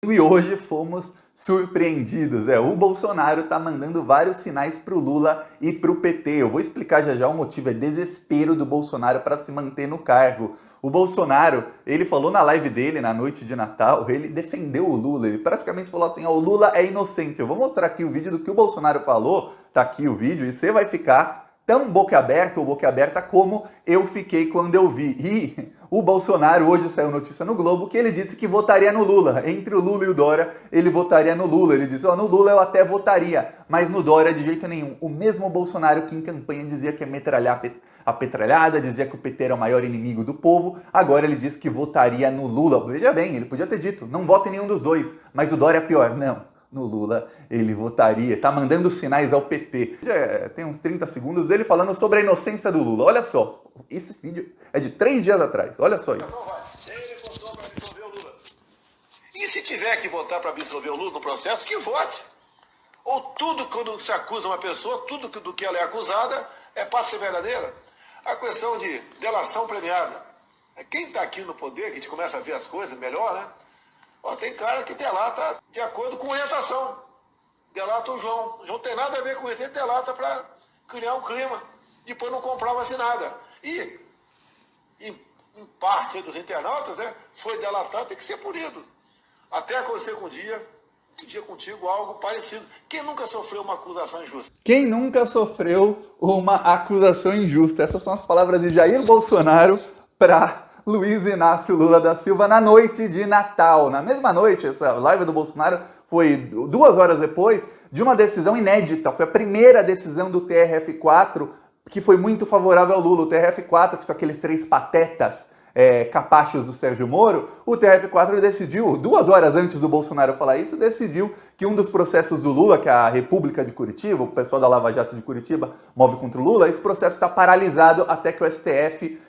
E hoje fomos surpreendidos. O Bolsonaro tá mandando vários sinais pro Lula e pro PT. Eu vou explicar já já o motivo, é desespero do Bolsonaro para se manter no cargo. O Bolsonaro, ele falou na live dele, na noite de Natal, ele defendeu o Lula, ele praticamente falou assim, o Lula é inocente. Eu vou mostrar aqui o vídeo do que o Bolsonaro falou, tá aqui o vídeo, e você vai ficar tão boquiaberto ou boquiaberta como eu fiquei quando eu vi. E o Bolsonaro, hoje saiu notícia no Globo, que ele disse que votaria no Lula. Entre o Lula e o Dória, ele votaria no Lula. Ele disse, no Lula eu até votaria, mas no Dória de jeito nenhum. O mesmo Bolsonaro que em campanha dizia que ia metralhar a petralhada, dizia que o PT era o maior inimigo do povo, agora ele diz que votaria no Lula. Veja bem, ele podia ter dito, não vota em nenhum dos dois, mas o Dória é pior. Não. No Lula ele votaria, tá mandando sinais ao PT. Tem uns 30 segundos dele falando sobre a inocência do Lula. Olha só, esse vídeo é de 3 dias atrás, olha só isso. Ele votou para absolver o Lula. E se tiver que votar para absolver o Lula no processo, que vote. Ou tudo, quando se acusa uma pessoa, tudo do que ela é acusada é para ser verdadeira. A questão de delação premiada. Quem está aqui no poder, que a gente começa a ver as coisas melhor, né? Tem cara que delata de acordo com orientação. Delata o João. O João tem nada a ver com isso. Ele delata para criar um clima. Depois não comprova-se nada. E, em parte dos internautas, né, foi delatado, tem que ser punido. Até acontecer com um dia contigo algo parecido. Quem nunca sofreu uma acusação injusta? Quem nunca sofreu uma acusação injusta? Essas são as palavras de Jair Bolsonaro para Luiz Inácio Lula da Silva na noite de Natal. Na mesma noite, essa live do Bolsonaro foi 2 horas depois de uma decisão inédita. Foi a primeira decisão do TRF4 que foi muito favorável ao Lula. O TRF4, que são aqueles 3 patetas capachos do Sérgio Moro, o TRF4 decidiu, 2 horas antes do Bolsonaro falar isso, decidiu que um dos processos do Lula, que é a República de Curitiba, o pessoal da Lava Jato de Curitiba move contra o Lula, esse processo está paralisado até que o STF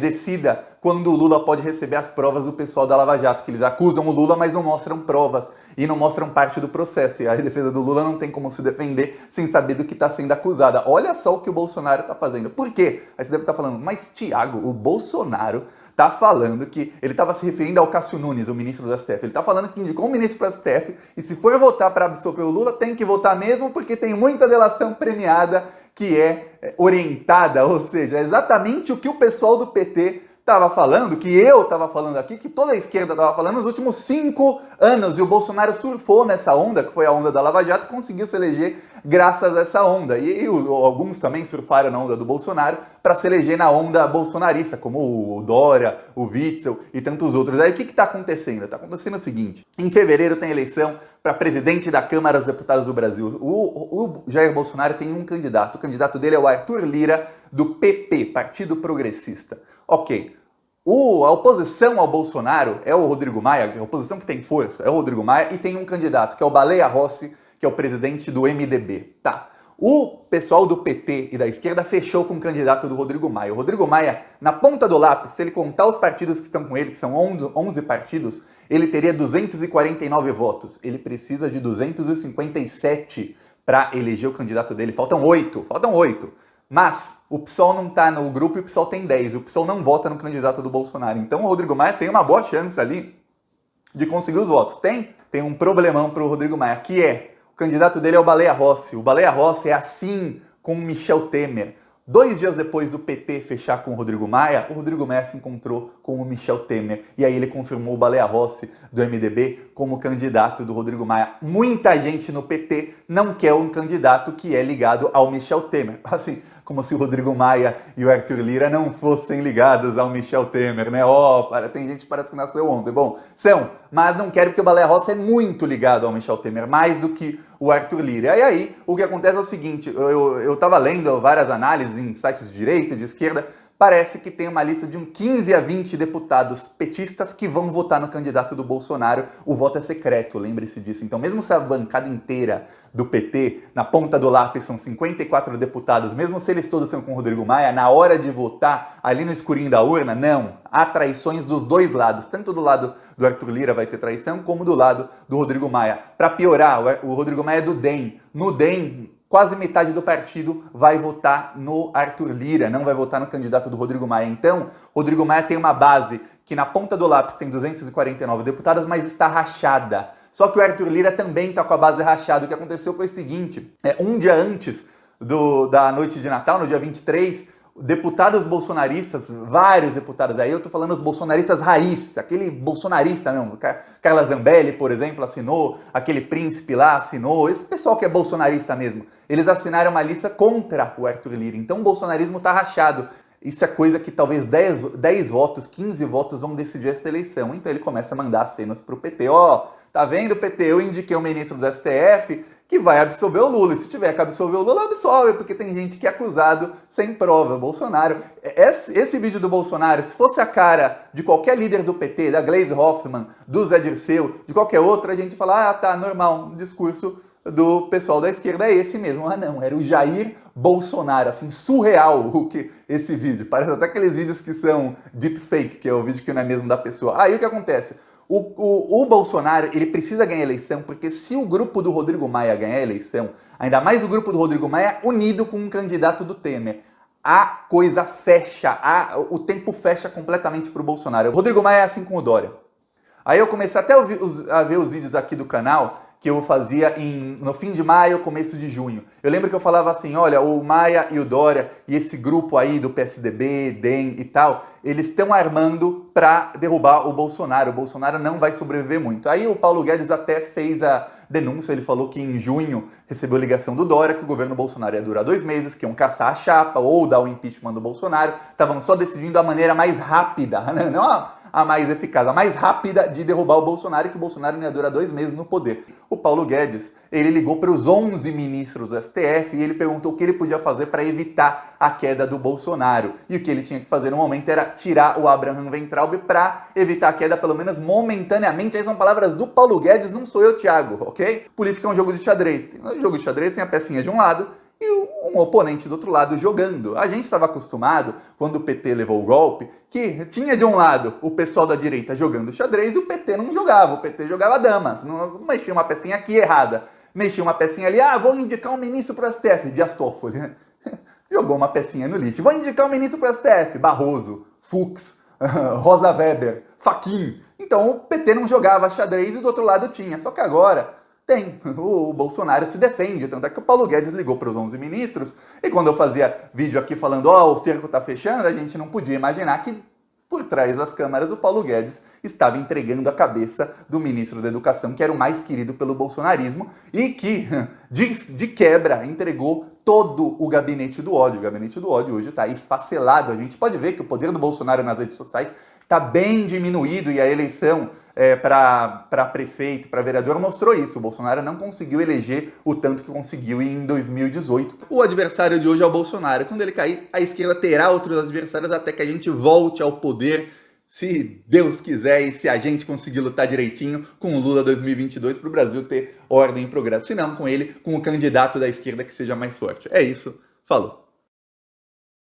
decida quando o Lula pode receber as provas do pessoal da Lava Jato, que eles acusam o Lula, mas não mostram provas e não mostram parte do processo. E a defesa do Lula não tem como se defender sem saber do que está sendo acusada. Olha só o que o Bolsonaro está fazendo. Por quê? Aí você deve estar falando, mas Thiago, o Bolsonaro tá falando que ele estava se referindo ao Cássio Nunes, o ministro do STF. Ele tá falando que indicou um ministro para o STF e se for votar para absolver o Lula, tem que votar mesmo porque tem muita delação premiada que é orientada, ou seja, é exatamente o que o pessoal do PT estava falando, que eu estava falando aqui, que toda a esquerda estava falando nos últimos 5 anos. E o Bolsonaro surfou nessa onda, que foi a onda da Lava Jato, e conseguiu se eleger graças a essa onda. E alguns também surfaram na onda do Bolsonaro para se eleger na onda bolsonarista, como o Dória, o Witzel e tantos outros. Aí o que está acontecendo? Está acontecendo o seguinte, em fevereiro tem eleição para presidente da Câmara dos Deputados do Brasil. O Jair Bolsonaro tem um candidato, o candidato dele é o Arthur Lira, do PP, Partido Progressista. Ok, a oposição ao Bolsonaro é o Rodrigo Maia, a oposição que tem força é o Rodrigo Maia, e tem um candidato, que é o Baleia Rossi, que é o presidente do MDB. Tá. O pessoal do PT e da esquerda fechou com o candidato do Rodrigo Maia. O Rodrigo Maia, na ponta do lápis, se ele contar os partidos que estão com ele, que são 11 partidos, ele teria 249 votos. Ele precisa de 257 para eleger o candidato dele. Faltam 8. Mas o PSOL não está no grupo e o PSOL tem 10. O PSOL não vota no candidato do Bolsonaro. Então o Rodrigo Maia tem uma boa chance ali de conseguir os votos. Tem um problemão para o Rodrigo Maia, que é, o candidato dele é o Baleia Rossi. O Baleia Rossi é assim com o Michel Temer. 2 dias depois do PT fechar com o Rodrigo Maia se encontrou com o Michel Temer. E aí ele confirmou o Baleia Rossi do MDB como candidato do Rodrigo Maia. Muita gente no PT não quer um candidato que é ligado ao Michel Temer. Assim, como se o Rodrigo Maia e o Arthur Lira não fossem ligados ao Michel Temer, né? Tem gente que parece que nasceu ontem. Bom, são, mas não quero porque o Baleia Rossi é muito ligado ao Michel Temer, mais do que o Arthur Lira. E aí, o que acontece é o seguinte, eu tava lendo várias análises em sites de direita e de esquerda, parece que tem uma lista de 15 a 20 deputados petistas que vão votar no candidato do Bolsonaro. O voto é secreto, lembre-se disso. Então, mesmo se a bancada inteira do PT, na ponta do lápis, são 54 deputados, mesmo se eles todos são com o Rodrigo Maia, na hora de votar, ali no escurinho da urna, não. Há traições dos dois lados, tanto do lado do Arthur Lira vai ter traição, como do lado do Rodrigo Maia. Para piorar, o Rodrigo Maia é do DEM. No DEM, quase metade do partido vai votar no Arthur Lira, não vai votar no candidato do Rodrigo Maia. Então, Rodrigo Maia tem uma base que na ponta do lápis tem 249 deputados, mas está rachada. Só que o Arthur Lira também está com a base rachada. O que aconteceu foi o seguinte, um dia antes da noite de Natal, no dia 23, deputados bolsonaristas, vários deputados aí, eu tô falando os bolsonaristas raiz, aquele bolsonarista mesmo, Carla Zambelli, por exemplo, assinou, aquele príncipe lá assinou, esse pessoal que é bolsonarista mesmo, eles assinaram uma lista contra o Arthur Lira, então o bolsonarismo tá rachado. Isso é coisa que talvez 10 votos, 15 votos vão decidir essa eleição, então ele começa a mandar acenos pro PT, tá vendo, PT, eu indiquei um ministro do STF, que vai absolver o Lula. E se tiver que absolver o Lula, absolve, porque tem gente que é acusado sem prova. Bolsonaro, esse vídeo do Bolsonaro, se fosse a cara de qualquer líder do PT, da Gleisi Hoffmann, do Zé Dirceu, de qualquer outro, a gente fala, tá, normal, o discurso do pessoal da esquerda é esse mesmo. Ah, não, era o Jair Bolsonaro, assim, surreal esse vídeo. Parece até aqueles vídeos que são deepfake, que é o vídeo que não é mesmo da pessoa. Aí o que acontece? O Bolsonaro, ele precisa ganhar a eleição, porque se o grupo do Rodrigo Maia ganhar a eleição, ainda mais o grupo do Rodrigo Maia unido com um candidato do Temer, a coisa fecha, o tempo fecha completamente para o Bolsonaro. O Rodrigo Maia é assim com o Dória. Aí eu comecei até a ver os vídeos aqui do canal, que eu fazia no fim de maio, começo de junho. Eu lembro que eu falava assim, olha, o Maia e o Dória e esse grupo aí do PSDB, DEM e tal, eles estão armando para derrubar o Bolsonaro. O Bolsonaro não vai sobreviver muito. Aí o Paulo Guedes até fez a denúncia, ele falou que em junho recebeu ligação do Dória, que o governo Bolsonaro ia durar 2 meses, que iam caçar a chapa ou dar o impeachment do Bolsonaro. Estavam só decidindo a maneira mais rápida, não a mais eficaz, a mais rápida de derrubar o Bolsonaro, e que o Bolsonaro não ia durar 2 meses no poder. O Paulo Guedes, ele ligou para os 11 ministros do STF e ele perguntou o que ele podia fazer para evitar a queda do Bolsonaro. E o que ele tinha que fazer no momento era tirar o Abraham Weintraub para evitar a queda, pelo menos momentaneamente. Aí são palavras do Paulo Guedes, não sou eu, Thiago, ok? Política é um jogo de xadrez. No jogo de xadrez tem a pecinha de um lado e um oponente do outro lado jogando. A gente estava acostumado, quando o PT levou o golpe, que tinha de um lado o pessoal da direita jogando xadrez e o PT não jogava, o PT jogava damas, não mexia uma pecinha aqui errada, mexia uma pecinha ali, vou indicar um ministro para o STF, Dias Toffoli, jogou uma pecinha no lixo, vou indicar um ministro para o STF, Barroso, Fux, Rosa Weber, Fachin. Então o PT não jogava xadrez e do outro lado tinha, só que agora tem, o Bolsonaro se defende, tanto é que o Paulo Guedes ligou para os 11 ministros, e quando eu fazia vídeo aqui falando, o cerco tá fechando, a gente não podia imaginar que por trás das câmeras o Paulo Guedes estava entregando a cabeça do ministro da Educação, que era o mais querido pelo bolsonarismo, e que, de quebra, entregou todo o gabinete do ódio. O gabinete do ódio hoje está esfacelado, a gente pode ver que o poder do Bolsonaro nas redes sociais está bem diminuído, e a eleição para prefeito, para vereador, mostrou isso. O Bolsonaro não conseguiu eleger o tanto que conseguiu em 2018. O adversário de hoje é o Bolsonaro. Quando ele cair, a esquerda terá outros adversários até que a gente volte ao poder, se Deus quiser, e se a gente conseguir lutar direitinho com o Lula 2022 para o Brasil ter ordem e progresso. Se não, com ele, com o candidato da esquerda que seja mais forte. É isso. Falou.